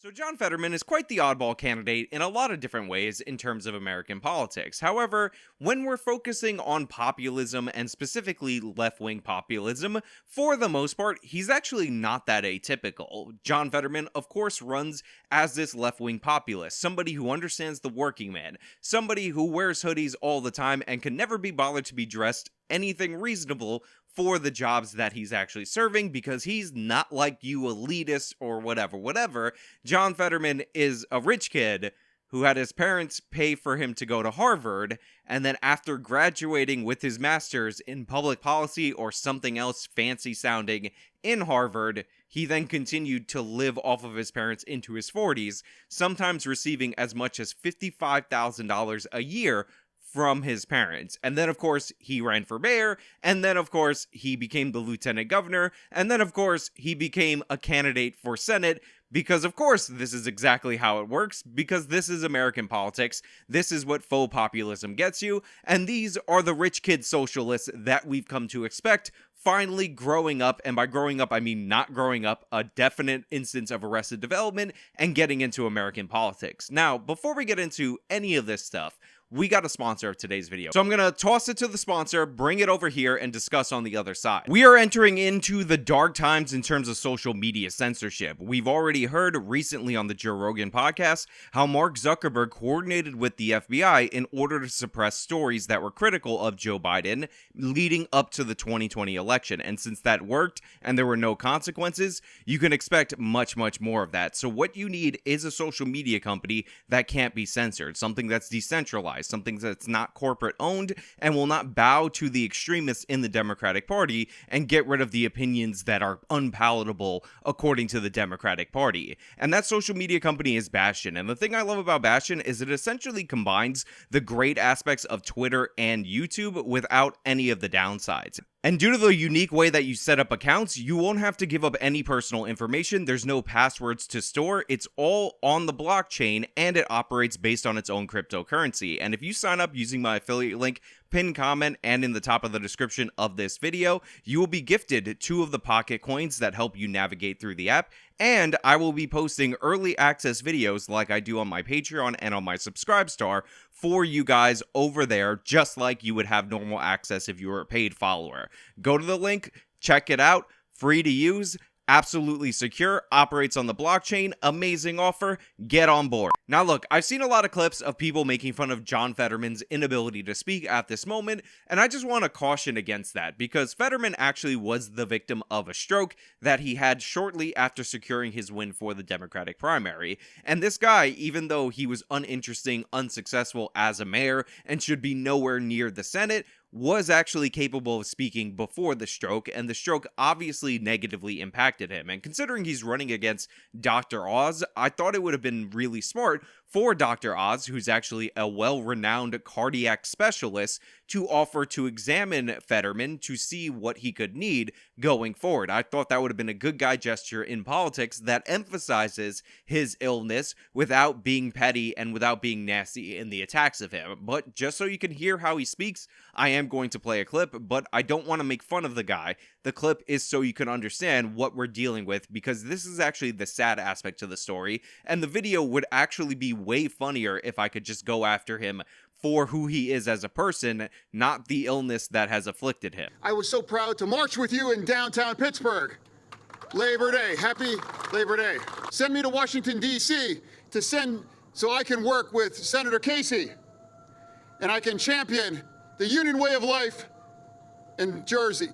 So John Fetterman is quite the oddball candidate in a lot of different ways in terms of American politics. However, when we're focusing on populism and specifically left-wing populism, for the most part, he's actually not that atypical. John Fetterman, of course, runs as this left-wing populist, somebody who understands the working man, somebody who wears hoodies all the time and can never be bothered to be dressed anything reasonable for the jobs that he's actually serving, because he's not like you elitist or whatever. John Fetterman is a rich kid who had his parents pay for him to go to Harvard, and then after graduating with his master's in public policy or something else fancy sounding in Harvard, he then continued to live off of his parents into his 40s, sometimes receiving as much as $55,000 a year from his parents. And then, of course, he ran for mayor, and then, of course, he became the lieutenant governor, and then, of course, he became a candidate for Senate, because, of course, this is exactly how it works, because this is American politics, this is what faux populism gets you, and these are the rich kid socialists that we've come to expect, finally growing up, and by growing up, I mean not growing up, a definite instance of arrested development, and getting into American politics. Now, before we get into any of this stuff, we got a sponsor of today's video. So I'm gonna toss it to the sponsor, bring it over here, and discuss on the other side. We are entering into the dark times in terms of social media censorship. We've already heard recently on the Joe Rogan podcast how Mark Zuckerberg coordinated with the FBI in order to suppress stories that were critical of Joe Biden leading up to the 2020 election. And since that worked and there were no consequences, you can expect much more of that. So what you need is a social media company that can't be censored, something that's decentralized, something that's not corporate owned and will not bow to the extremists in the Democratic Party and get rid of the opinions that are unpalatable according to the Democratic Party. And that social media company is Bastyon. And the thing I love about Bastyon is it essentially combines the great aspects of Twitter and YouTube without any of the downsides. And due to the unique way that you set up accounts, you won't have to give up any personal information. There's no passwords to store. It's all on the blockchain, and it operates based on its own cryptocurrency. And if you sign up using my affiliate link, pinned comment, and in the top of the description of this video, you will be gifted 2 of the Pocketcoins that help you navigate through the app, and I will be posting early access videos like I do on my Patreon and on my Subscribestar for you guys over there, just like you would have normal access if you were a paid follower. Go to the link, check it out, free to use, absolutely secure, operates on the blockchain, amazing offer, get on board. Now look, I've seen a lot of clips of people making fun of John Fetterman's inability to speak at this moment, and I just want to caution against that, because Fetterman actually was the victim of a stroke that he had shortly after securing his win for the Democratic primary. And this guy, even though he was uninteresting, unsuccessful as a mayor, and should be nowhere near the Senate, was actually capable of speaking before the stroke, and the stroke obviously negatively impacted him. And considering he's running against Dr. Oz, I thought it would have been really smart for Dr. Oz, who's actually a well-renowned cardiac specialist, to offer to examine Fetterman to see what he could need going forward. I thought that would have been a good guy gesture in politics that emphasizes his illness without being petty and without being nasty in the attacks of him. But just so you can hear how he speaks, I am going to play a clip, but I don't want to make fun of the guy. The clip is so you can understand what we're dealing with, because this is actually the sad aspect to the story, and the video would actually be way funnier if I could just go after him for who he is as a person, not the illness that has afflicted him. I was so proud to march with you in downtown Pittsburgh. Labor Day, happy Labor Day. Send me to Washington, D.C. so I can work with Senator Casey, and I can champion the union way of life in D.C.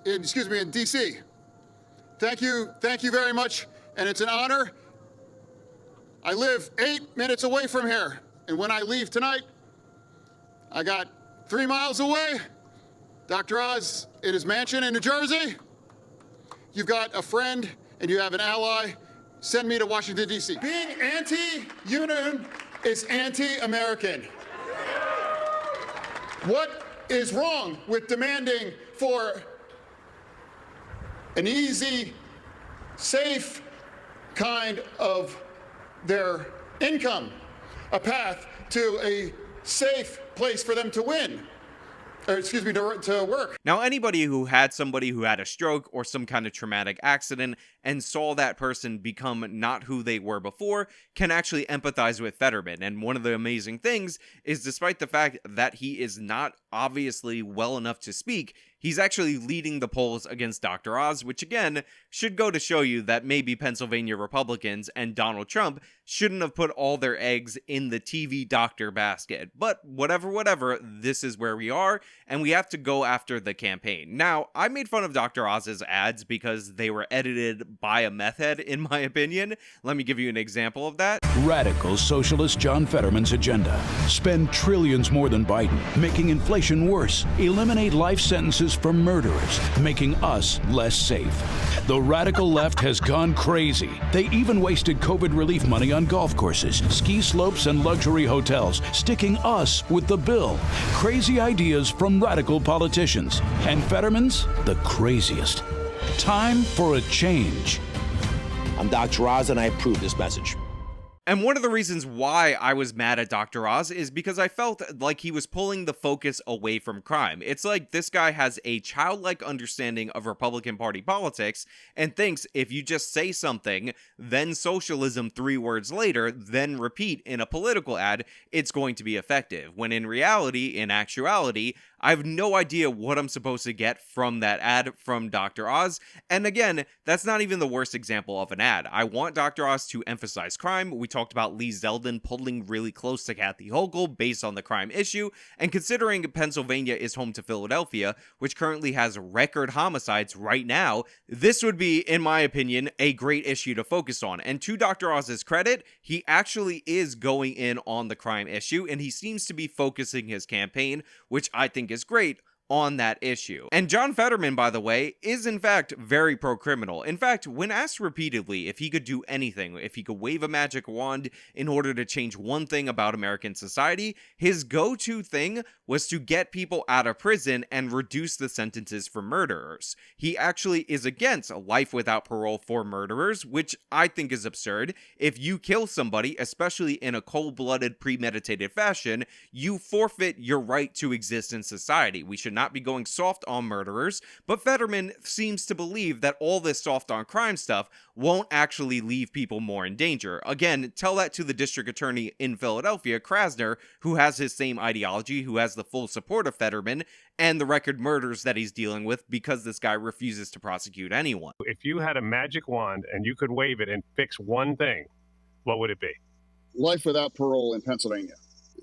Thank you very much, and it's an honor. I live 8 minutes away from here, and when I leave tonight, I got 3 miles away, Dr. Oz in his mansion in New Jersey. You've got a friend and you have an ally. Send me to Washington, D.C. Being anti-union is anti-American. What is wrong with demanding for an easy, safe kind of their income, a path to a safe place for them to win? to work. Now, anybody who had somebody who had a stroke or some kind of traumatic accident and saw that person become not who they were before can actually empathize with Fetterman. And one of the amazing things is, despite the fact that he is not obviously well enough to speak, he's actually leading the polls against Dr. Oz, which again should go to show you that maybe Pennsylvania Republicans and Donald Trump shouldn't have put all their eggs in the TV doctor basket. But whatever, this is where we are, and we have to go after the campaign. Now, I made fun of Dr. Oz's ads because they were edited by a meth head, in my opinion. Let me give you an example of that. Radical socialist John Fetterman's agenda. Spend trillions more than Biden, making inflation worse. Eliminate life sentences for murderers, making us less safe. The radical left has gone crazy. They even wasted COVID relief money on golf courses, ski slopes, and luxury hotels, sticking us with the bill. Crazy ideas from radical politicians. And Fetterman's the craziest. Time for a change. I'm Dr. Oz, and I approve this message. And one of the reasons why I was mad at Dr. Oz is because I felt like he was pulling the focus away from crime. It's like this guy has a childlike understanding of Republican Party politics and thinks if you just say something, then socialism 3 words later, then repeat in a political ad, it's going to be effective. When in reality, in actuality, I have no idea what I'm supposed to get from that ad from Dr. Oz. And again, that's not even the worst example of an ad. I want Dr. Oz to emphasize crime. We talked about Lee Zeldin pulling really close to Kathy Hochul based on the crime issue. And considering Pennsylvania is home to Philadelphia, which currently has record homicides right now, this would be, in my opinion, a great issue to focus on. And to Dr. Oz's credit, he actually is going in on the crime issue, and he seems to be focusing his campaign, which I think is great, on that issue. And John Fetterman, by the way, is in fact very pro-criminal. In fact, when asked repeatedly if he could do anything, if he could wave a magic wand in order to change one thing about American society, his go-to thing was to get people out of prison and reduce the sentences for murderers. He actually is against life without parole for murderers, which I think is absurd. If you kill somebody, especially in a cold-blooded, premeditated fashion, you forfeit your right to exist in society. We should not be going soft on murderers, but Fetterman seems to believe that all this soft on crime stuff won't actually leave people more in danger. Again, tell that to the district attorney in Philadelphia, Krasner, who has his same ideology, who has the full support of Fetterman, and the record murders that he's dealing with because this guy refuses to prosecute anyone. If you had a magic wand and you could wave it and fix one thing, what would it be? Life without parole in Pennsylvania.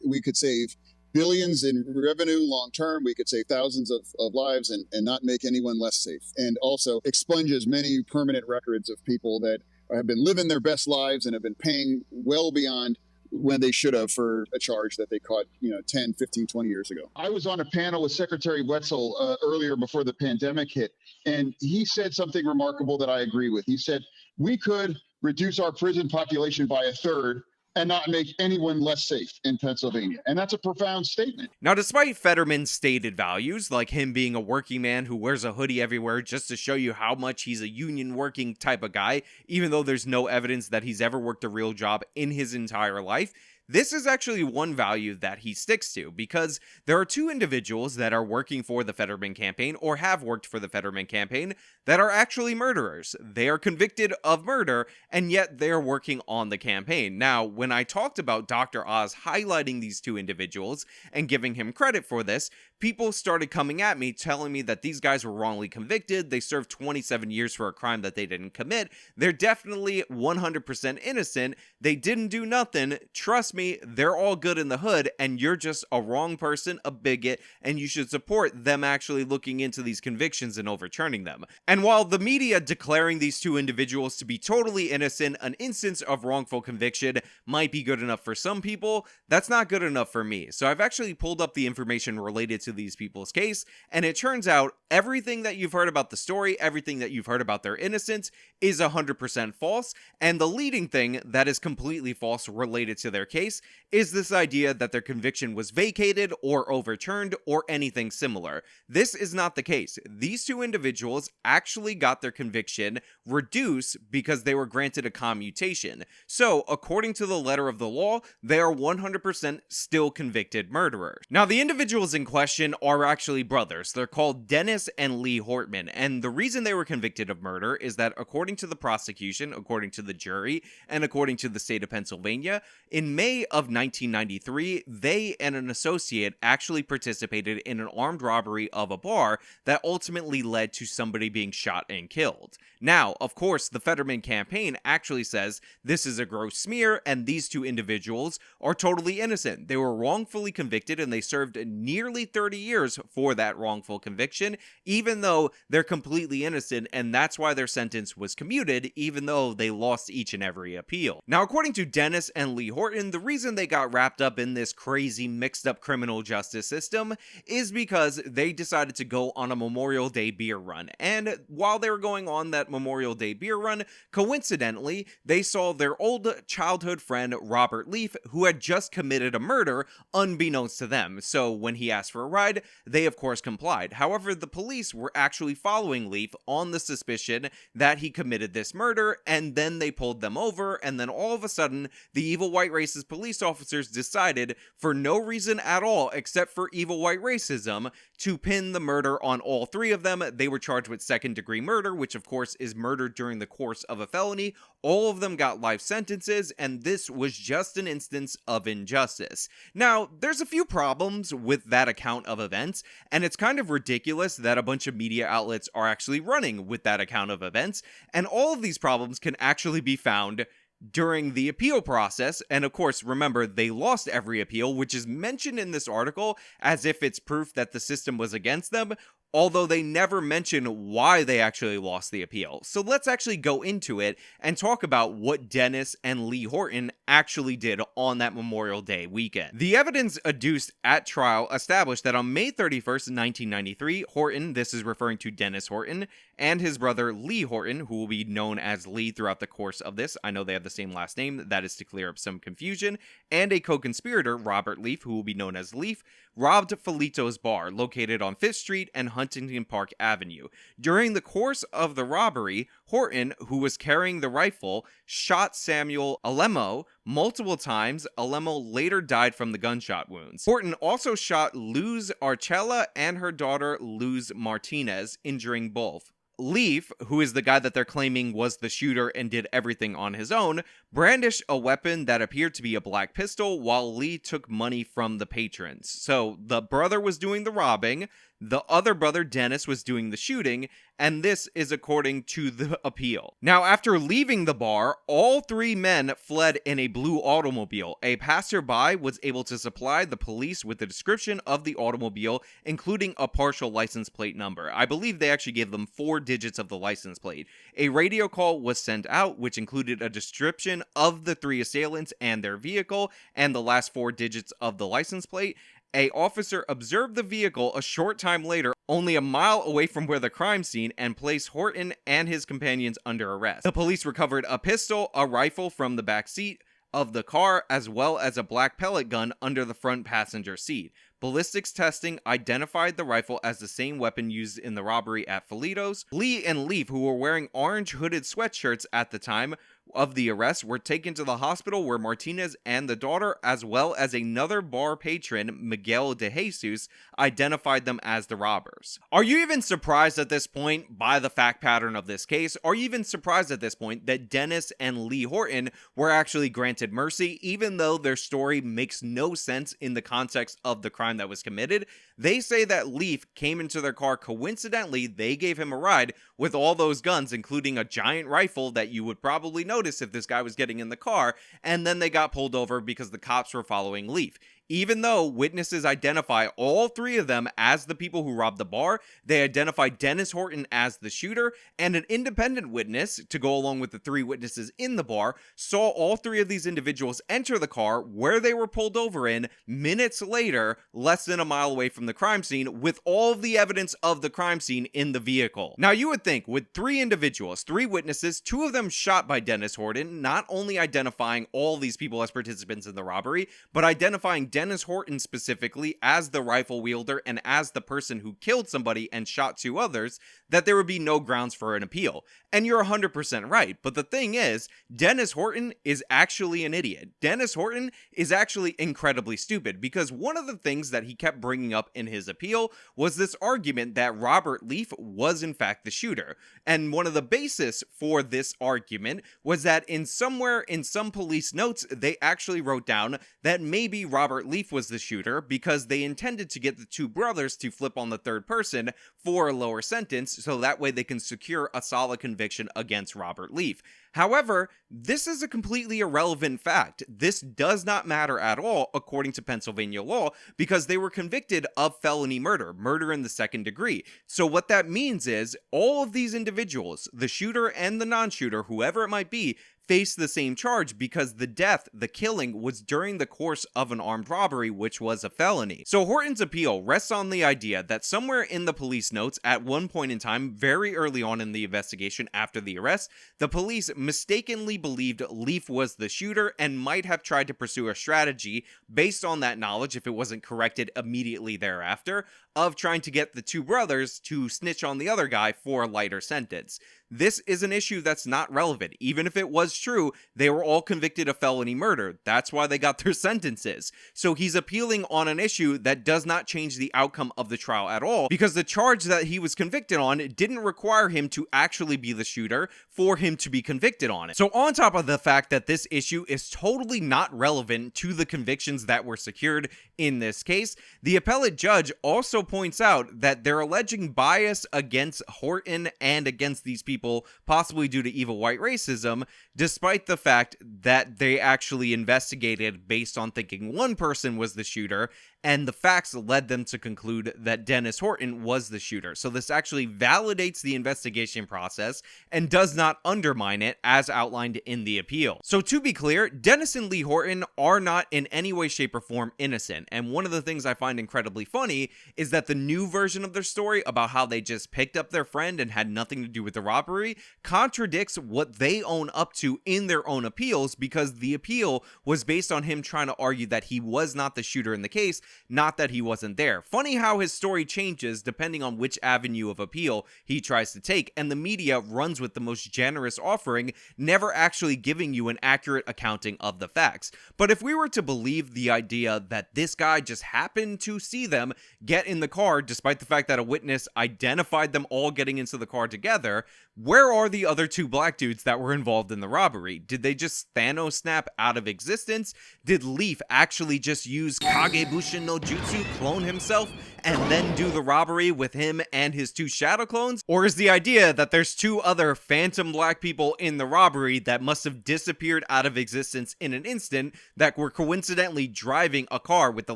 We could save billions in revenue long term. We could save thousands of lives and not make anyone less safe. And also expunges many permanent records of people that have been living their best lives and have been paying well beyond when they should have for a charge that they caught, 10, 15, 20 years ago. I was on a panel with Secretary Wetzel earlier before the pandemic hit, and he said something remarkable that I agree with. He said, we could reduce our prison population by 1/3 and not make anyone less safe in Pennsylvania. And that's a profound statement. Now, despite Fetterman's stated values, like him being a working man who wears a hoodie everywhere just to show you how much he's a union working type of guy, even though there's no evidence that he's ever worked a real job in his entire life, this is actually one value that he sticks to, because there are 2 individuals that are working for the Fetterman campaign, or have worked for the Fetterman campaign, that are actually murderers. They are convicted of murder, and yet they're working on the campaign. Now, when I talked about Dr. Oz highlighting these 2 individuals and giving him credit for this, people started coming at me telling me that these guys were wrongly convicted. They served 27 years for a crime that they didn't commit. They're definitely 100% innocent. They didn't do nothing. Trust me, they're all good in the hood, and you're just a wrong person, a bigot, and you should support them actually looking into these convictions and overturning them. And while the media declaring these 2 individuals to be totally innocent, an instance of wrongful conviction might be good enough for some people, that's not good enough for me. So I've actually pulled up the information related to these people's case, and it turns out everything that you've heard about the story, everything that you've heard about their innocence is 100% false, and the leading thing that is completely false related to their case is this idea that their conviction was vacated or overturned or anything similar. This is not the case. These 2 individuals actually got their conviction reduced because they were granted a commutation. So, according to the letter of the law, they are 100% still convicted murderers. Now, the individuals in question suspicion are actually brothers. They're called Dennis and Lee Horton, and the reason they were convicted of murder is that according to the prosecution, according to the jury, and according to the state of Pennsylvania, in May of 1993, they and an associate actually participated in an armed robbery of a bar that ultimately led to somebody being shot and killed. Now, of course, the Fetterman campaign actually says this is a gross smear and these two individuals are totally innocent. They were wrongfully convicted and they served nearly 30 years for that wrongful conviction, even though they're completely innocent, and that's why their sentence was commuted, even though they lost each and every appeal. Now, according to Dennis and Lee Horton, the reason they got wrapped up in this crazy mixed up criminal justice system is because they decided to go on a Memorial Day beer run, and while they were going on that Memorial Day beer run, coincidentally, they saw their old childhood friend Robert Leaf, who had just committed a murder unbeknownst to them. So when he asked for a ride, they of course complied. However, the police were actually following Leaf on the suspicion that he committed this murder, and then they pulled them over, and then all of a sudden, the evil white racist police officers decided, for no reason at all except for evil white racism, to pin the murder on all three of them. They were charged with second-degree murder, which of course is murder during the course of a felony. All of them got life sentences, and this was just an instance of injustice. Now, there's a few problems with that account of events, and it's kind of ridiculous that a bunch of media outlets are actually running with that account of events, and all of these problems can actually be found during the appeal process. And of course, remember, they lost every appeal, which is mentioned in this article as if it's proof that the system was against them, although they never mention why they actually lost the appeal. So let's actually go into it and talk about what Dennis and Lee Horton actually did on that Memorial Day weekend. The evidence adduced at trial established that on May 31st, 1993, Horton, this is referring to Dennis Horton, and his brother Lee Horton, who will be known as Lee throughout the course of this, I know they have the same last name, that is to clear up some confusion, and a co-conspirator, Robert Leaf, who will be known as Leaf, robbed Felito's bar, located on 5th Street and Huntington Park Avenue. During the course of the robbery, Horton, who was carrying the rifle, shot Samuel Alemo multiple times. Alemo later died from the gunshot wounds. Horton also shot Luz Archella and her daughter Luz Martinez, injuring both. Leaf, who is the guy that they're claiming was the shooter and did everything on his own, brandished a weapon that appeared to be a black pistol while Lee took money from the patrons. So the brother was doing the robbing, the other brother, Dennis, was doing the shooting, and this is according to the appeal. Now, after leaving the bar, all three men fled in a blue automobile. A passerby was able to supply the police with a description of the automobile, including a partial license plate number. I believe they actually gave them 4 digits of the license plate. A radio call was sent out, which included a description of the 3 assailants and their vehicle, and the last 4 digits of the license plate. An officer observed the vehicle a short time later, only a mile away from where the crime scene, and placed Horton and his companions under arrest. The police recovered a pistol, a rifle from the back seat of the car, as well as a black pellet gun under the front passenger seat. Ballistics testing identified the rifle as the same weapon used in the robbery at Felito's. Lee and Leaf, who were wearing orange hooded sweatshirts at the time of the arrest, were taken to the hospital where Martinez and the daughter, as well as another bar patron, Miguel de Jesus, identified them as the robbers. Are you even surprised at this point by the fact pattern of this case? Are you even surprised at this point that Dennis and Lee Horton were actually granted mercy, even though their story makes no sense in the context of the crime that was committed? They say that Leaf came into their car coincidentally. They gave him a ride with all those guns, including a giant rifle that you would probably notice if this guy was getting in the car, and then they got pulled over because the cops were following Leaf. Even though witnesses identify all 3 of them as the people who robbed the bar, they identify Dennis Horton as the shooter, and an independent witness, to go along with the 3 witnesses in the bar, saw all 3 of these individuals enter the car where they were pulled over in minutes later, less than a mile away from the crime scene, with all of the evidence of the crime scene in the vehicle. Now, you would think with 3 individuals, 3 witnesses, 2 of them shot by Dennis Horton, not only identifying all these people as participants in the robbery, but identifying Dennis Horton specifically as the rifle wielder and as the person who killed somebody and shot 2 others, that there would be no grounds for an appeal. And you're 100% right, but the thing is, Dennis Horton is actually an idiot. Dennis Horton is actually incredibly stupid, because one of the things that he kept bringing up in his appeal was this argument that Robert Leaf was in fact the shooter. And one of the basis for this argument was that somewhere in some police notes, they actually wrote down that maybe Robert Leaf was the shooter because they intended to get the 2 brothers to flip on the 3rd person for a lower sentence, so that way they can secure a solid conviction against Robert Leaf. However, this is a completely irrelevant fact. This does not matter at all according to Pennsylvania law, because they were convicted of felony murder, murder in the 2nd degree. So what that means is all of these individuals, the shooter and the non-shooter, whoever it might be, face the same charge because the death, the killing, was during the course of an armed robbery, which was a felony. So Horton's appeal rests on the idea that somewhere in the police notes at one point in time, very early on in the investigation after the arrest, the police mistakenly believed Leaf was the shooter and might have tried to pursue a strategy based on that knowledge, if it wasn't corrected immediately thereafter, of trying to get the 2 brothers to snitch on the other guy for a lighter sentence. This is an issue that's not relevant. Even if it was true, they were all convicted of felony murder. That's why they got their sentences. So he's appealing on an issue that does not change the outcome of the trial at all, because the charge that he was convicted on didn't require him to actually be the shooter for him to be convicted on it. So on top of the fact that this issue is totally not relevant to the convictions that were secured in this case, the appellate judge also points out that they're alleging bias against Horton and against these people, possibly due to evil white racism, despite the fact that they actually investigated based on thinking one person was the shooter, and the facts led them to conclude that Dennis Horton was the shooter. So this actually validates the investigation process and does not undermine it as outlined in the appeal. So to be clear, Dennis and Lee Horton are not in any way, shape, or form innocent. And one of the things I find incredibly funny is that the new version of their story about how they just picked up their friend and had nothing to do with the robbery contradicts what they own up to in their own appeals, because the appeal was based on him trying to argue that he was not the shooter in the case, not that he wasn't there. Funny how his story changes depending on which avenue of appeal he tries to take, and the media runs with the most generous offering, never actually giving you an accurate accounting of the facts. But if we were to believe the idea that this guy just happened to see them get in the car, despite the fact that a witness identified them all getting into the car together, where are the other 2 black dudes that were involved in the robbery? Did they just Thanos snap out of existence? Did Leaf actually just use Kagebushin no Jutsu, clone himself, and then do the robbery with him and his 2 shadow clones? Or is the idea that there's 2 other phantom black people in the robbery that must have disappeared out of existence in an instant, that were coincidentally driving a car with the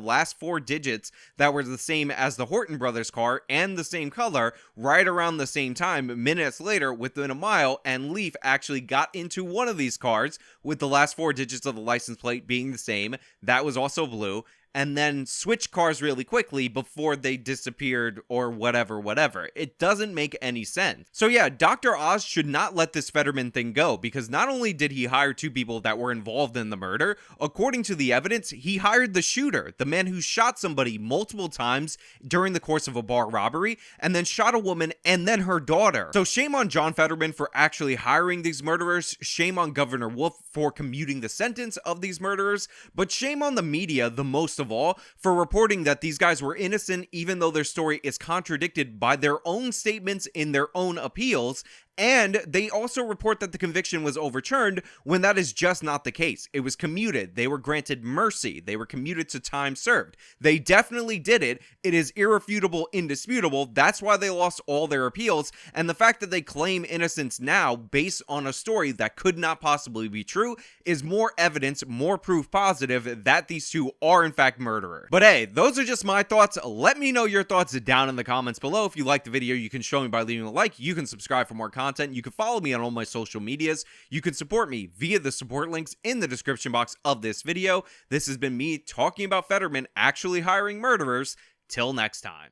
last 4 digits that were the same as the Horton brothers' car and the same color right around the same time, minutes later within a mile, and Leaf actually got into one of these cars with the last 4 digits of the license plate being the same, that was also blue, and then switch cars really quickly before they disappeared or whatever. It doesn't make any sense. So yeah, Dr. Oz should not let this Fetterman thing go, because not only did he hire 2 people that were involved in the murder, according to the evidence, he hired the shooter, the man who shot somebody multiple times during the course of a bar robbery, and then shot a woman and then her daughter. So shame on John Fetterman for actually hiring these murderers, shame on Governor Wolf for commuting the sentence of these murderers, but shame on the media the most of all for reporting that these guys were innocent even though their story is contradicted by their own statements in their own appeals. And they also report that the conviction was overturned when that is just not the case. It was commuted. They were granted mercy. They were commuted to time served. They definitely did it. It is irrefutable, indisputable. That's why they lost all their appeals. And the fact that they claim innocence now based on a story that could not possibly be true is more evidence, more proof positive that these 2 are in fact murderers. But hey, those are just my thoughts. Let me know your thoughts down in the comments below. If you liked the video, you can show me by leaving a like. You can subscribe for more content. You can follow me on all my social medias. You can support me via the support links in the description box of this video. This has been me talking about Fetterman actually hiring murderers. Till next time.